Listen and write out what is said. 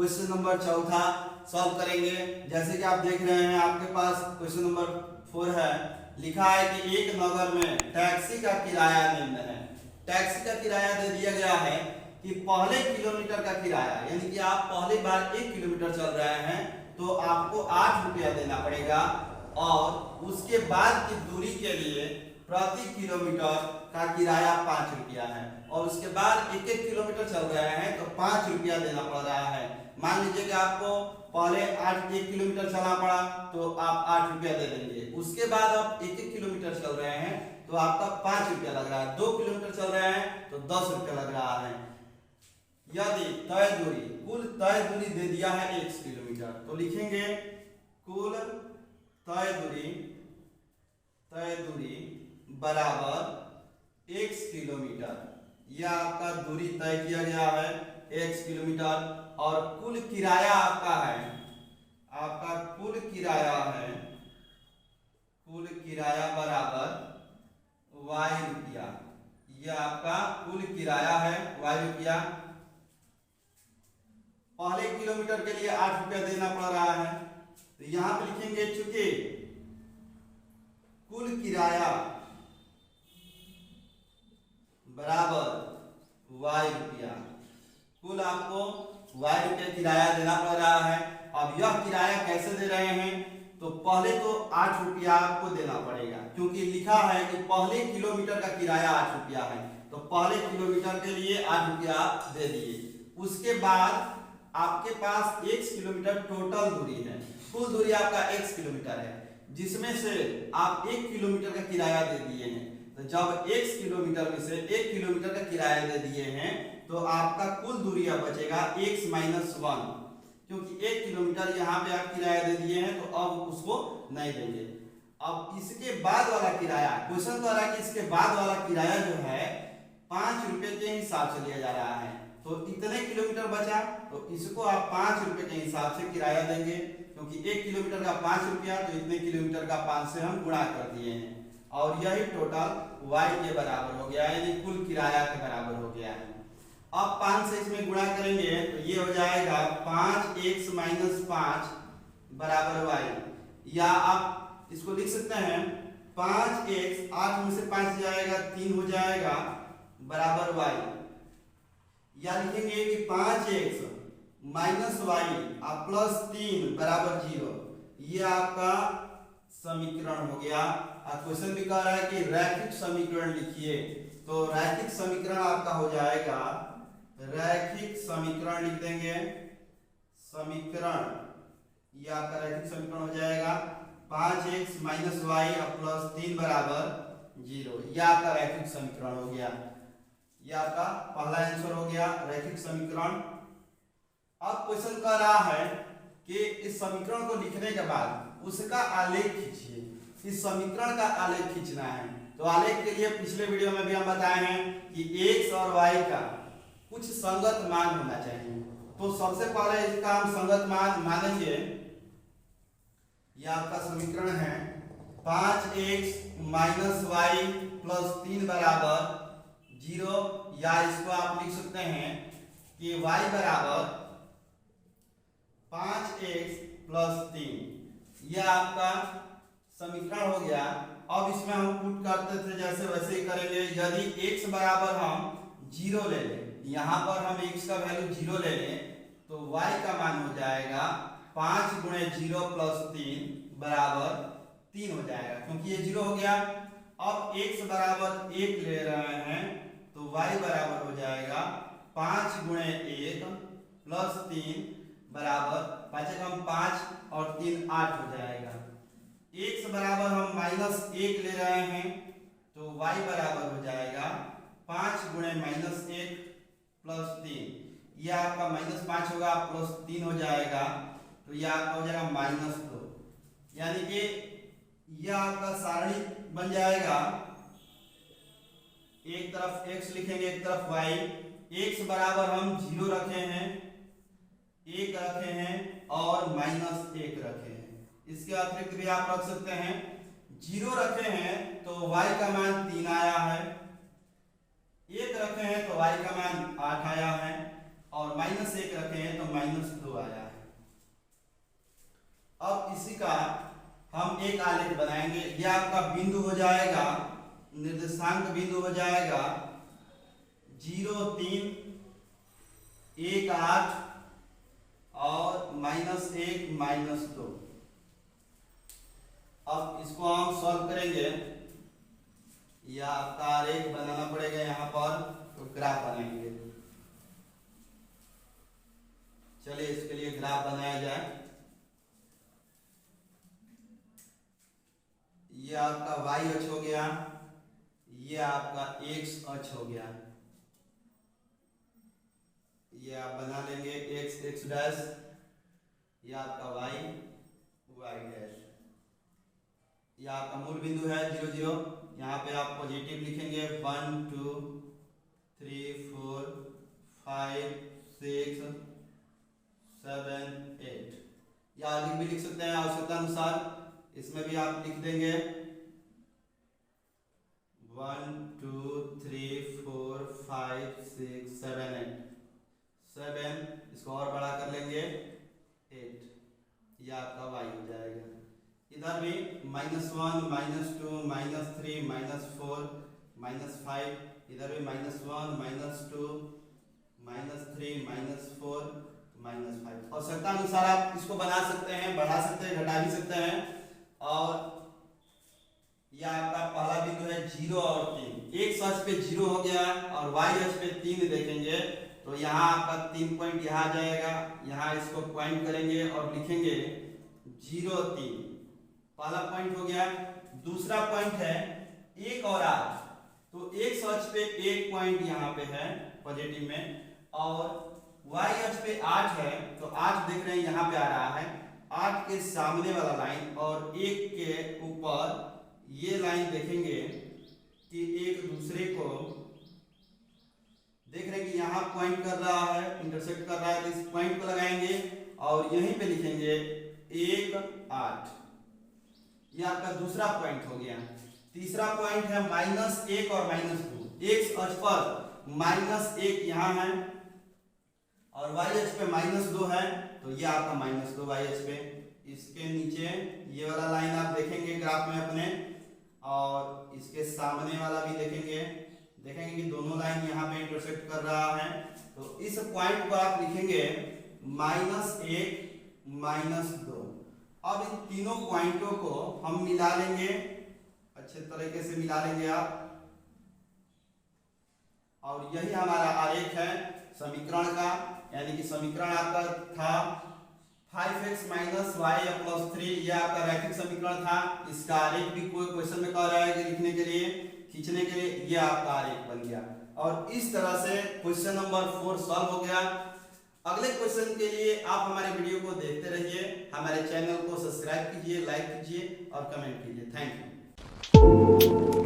Question number चौथा solve करेंगे। जैसे कि आप देख रहे हैं आपके पास क्वेश्चन नंबर 4 है। लिखा है कि एक नगर में टैक्सी का किराया निम्न है। टैक्सी का किराया दे दिया गया है कि पहले किलोमीटर का किराया, यानी कि आप पहली बार 1 किलोमीटर चल रहे हैं तो आपको 8 रुपया देना पड़ेगा, और उसके बाद की दूरी के लिए प्रति किलोमीटर का किराया 5 रुपया है, और उसके बाद 1-1 किलोमीटर चल रहे हैं तो 5 रुपया देना पड़ रहा है। मान लीजिए कि आपको पहले 1 किलोमीटर चलना पड़ा तो आप 8 रुपया दे देंगे। उसके बाद आप 1-1 किलोमीटर चल रहे हैं तो आपका 5 रुपया लग रहा है। 2 किलोमीटर चल रहे हैं तो 10 रुपया लग रहा है। यदि तय दूरी, कुल तय दूरी दे दिया है 1 किलोमीटर, तो लिखेंगे कुल तय दूरी बराबर 1 किलोमीटर। यह आपका दूरी तय किया गया है 1 किलोमीटर, और कुल किराया आपका है, आपका कुल किराया बराबर y रुपया। यह आपका कुल किराया है y रुपया। पहले किलोमीटर के लिए 8 रुपया देना पड़ रहा है, तो यहां पे लिखेंगे चूंकि कुल किराया बराबर y रुपया, कुल आपको y रुपया किराया देना पड़ रहा है। अब यह किराया कैसे दे रहे हैं, तो पहले तो 8 रुपया आपको देना पड़ेगा, क्योंकि लिखा है कि पहले किलोमीटर का किराया 8 रुपया है, तो पहले किलोमीटर के लिए 8 रुपया दे दिए। उसके बाद आपके पास 1 किलोमीटर टोटल दूरी है, कुल दूरी आपका 1 किलोमीटर है, जिसमें से आप 1 किलोमीटर का किराया दे दिए हैं। तो जब 1 किलोमीटर में से 1 किलोमीटर का किराया दे दिए हैं तो आपका कुल दूरी अब बचेगा x - 1, क्योंकि 1 किलोमीटर यहाँ पे आप किराया दे दिए हैं तो अब उसको नहीं देंगे। अब इसके बाद वाला किराया, क्वेश्चन कह रहा है कि इसके बाद वाला किराया जो है 5 रुपए के हिसाब से लिया जा रहा है। तो इतने किलोमीटर बचा तो इसको आप 5 रुपए के हिसाब से किराया देंगे, क्योंकि 1 किलोमीटर का 5 रुपया, तो इतने किलोमीटर का 5 से हम गुणा कर दिए हैं, और यही टोटल y के बराबर हो गया, यानी कुल किराया के बराबर हो गया है। अब 5 से इसमें गुणा करेंगे तो ये हो जाएगा 5x - 5 बराबर y, या आप इसको लिख सकते हैं 5x, 8 में से 5 जाएगा 3 हो जाएगा बराबर y, या लिखेंगे कि 5x - y आप +3 बराबर 0। ये आपका समीकरण हो गया। क्वेश्चन भी कह रहा है कि रैखिक समीकरण लिखिए, तो रैखिक समीकरण आपका हो जाएगा, रैखिक समीकरण लिख देंगे, समीकरण, ये आपका रैखिक समीकरण हो जाएगा 5x - y +3 बराबर 0। यह आपका रैखिक समीकरण हो गया। यह आपका पहला आंसर हो गया, रैखिक समीकरण। अब क्वेश्चन कह रहा है कि इस समीकरण को लिखने के बाद उसका आलेख खींचिए। इस समीकरण का आलेख खींचना है, तो आलेख के लिए पिछले वीडियो में भी हम बताए हैं कि x और y का कुछ संगत मान होना चाहिए। तो सबसे पहले इसका हम संगत मान मानेंगे। यह आपका समीकरण है 5x - y +3 बराबर 0, या इसको आप लिख सकते हैं कि y बराबर 5x + 3। यह आपका समीकरण हो गया। अब इसमें हम पुट करते थे जैसे वैसे ही करेंगे। यदि x बराबर हम 0 ले लें, यहाँ पर हम x का वैल्यू 0 ले लें, तो y का मान हो जाएगा 5 × 0 + 3 बराबर 3 हो जाएगा, क्योंकि ये 0 हो गया। अब x बराबर 1 ले रहे हैं तो y बराबर हो जाएगा 5 × 1 + 3 बराबर 5 और 3 8 हो जाएगा। x बराबर हम -1 ले रहे हैं तो y बराबर हो जाएगा 5 × -1 + 3। यह आपका -5 होगा +3 हो जाएगा, तो यह आपका हो जाएगा -2, यानी कि यह आपका सारणी बन जाएगा। एक तरफ x लिखेंगे, एक तरफ y। x बराबर हम 0 रखे हैं, 1 रखे हैं और -1 रखे हैं। इसके अतिरिक्त भी आप रख सकते हैं। 0 रखे हैं तो y का मान 3 आया है, 1 रखे हैं तो y का मान 8 आया है, और -1 रखे हैं तो -2 आया है। अब इसी का हम एक आलेख बनाएंगे। यह आपका बिंदु हो जाएगा, निर्देशांक बिंदु हो जाएगा 0, 3, 1, 8 और -1, -2। अब इसको हम सॉल्व करेंगे। या आपका आरेख बनाना पड़ेगा यहाँ पर, तो ग्राफ बनाएंगे। चलिए इसके लिए ग्राफ बनाया जाए। ये आपका y अक्ष हो गया, ये आपका x अक्ष हो गया। ये आप बना लेंगे x डैश, ये आपका y डैश। ये आपका मूल बिंदु है 0, 0। यहाँ पे आप पॉजिटिव लिखेंगे 1, 2, 3, 4, 5, 6, 7, 8। या अधिक भी लिख सकते हैं आवश्यकता अनुसार। इसमें भी आप लिख देंगे 1, 2, 3, 4, 5, 6, 7, 8। 7 इसको और बड़ा कर लेंगे 8। यह आपका y हो जाएगा। इधर भी -1, -2, -3, -4, -5। इधर भी -1, -2, -3, -4, -5। आवश्यकता अनुसार आप इसको बना सकते हैं, बढ़ा सकते हैं, घटा भी सकते हैं। और यह आपका पहला बिंदु है 0 और 3। एक अक्ष पे 0 हो गया और y अक्ष पे 3 देखेंगे तो यहाँ आपका 3 पॉइंट यहाँ आ जाएगा। यहाँ इसको पॉइंट करेंगे और लिखेंगे 0, 3। पहला पॉइंट हो गया। दूसरा पॉइंट है 1 और 8। तो एक अक्ष पे 1 पॉइंट यहाँ पे है पॉजिटिव में, और y अक्ष पे 8 है तो 8 देख रहे हैं यहाँ पे आ रहा है। 8 के सामने वाला लाइन और 1 के ऊपर ये लाइन देखेंगे कि एक दूसरे को देख रहे हैं कि यहाँ पॉइंट कर रहा है, इंटरसेक्ट कर रहा है। तो इस पॉइंट को लगाएंगे और यहीं पे लिखेंगे 1, 8। यह आपका दूसरा पॉइंट हो गया। तीसरा पॉइंट है -1 और -2। एक अक्ष पर -1 यहाँ है और y अक्ष पे -2 है, तो ये आपका -2 y अक्ष पे। इसके नीचे ये वाला लाइन आप देखेंगे ग्राफ में अपने, और इसके सामने वाला भी देखेंगे कि दोनों लाइन यहाँ पे इंटरसेक्ट कर रहा है। तो इस पॉइंट को आप लिखेंगे -1, -2। अब इन तीनों पॉइंटों को हम मिला लेंगे, अच्छे तरीके से मिला लेंगे आप। और यही हमारा आरेख है समीकरण का। यानी कि समीकरण आपका था 5x - y + 3। यह आपका रैखिक समीकरण था। इसका आरेख भी कोई क्वेश्चन में कह रहा है कि लिखने के लिए, खींचने के लिए, यह आपका आरेख बन गया। और इस तरह से क्वेश्चन नंबर 4 सॉल्व हो गया। अगले क्वेश्चन के लिए आप हमारे वीडियो को देखते रहिए। हमारे चैनल को सब्सक्राइब कीजिए, लाइक कीजिए और कमेंट कीजिए। Thank you.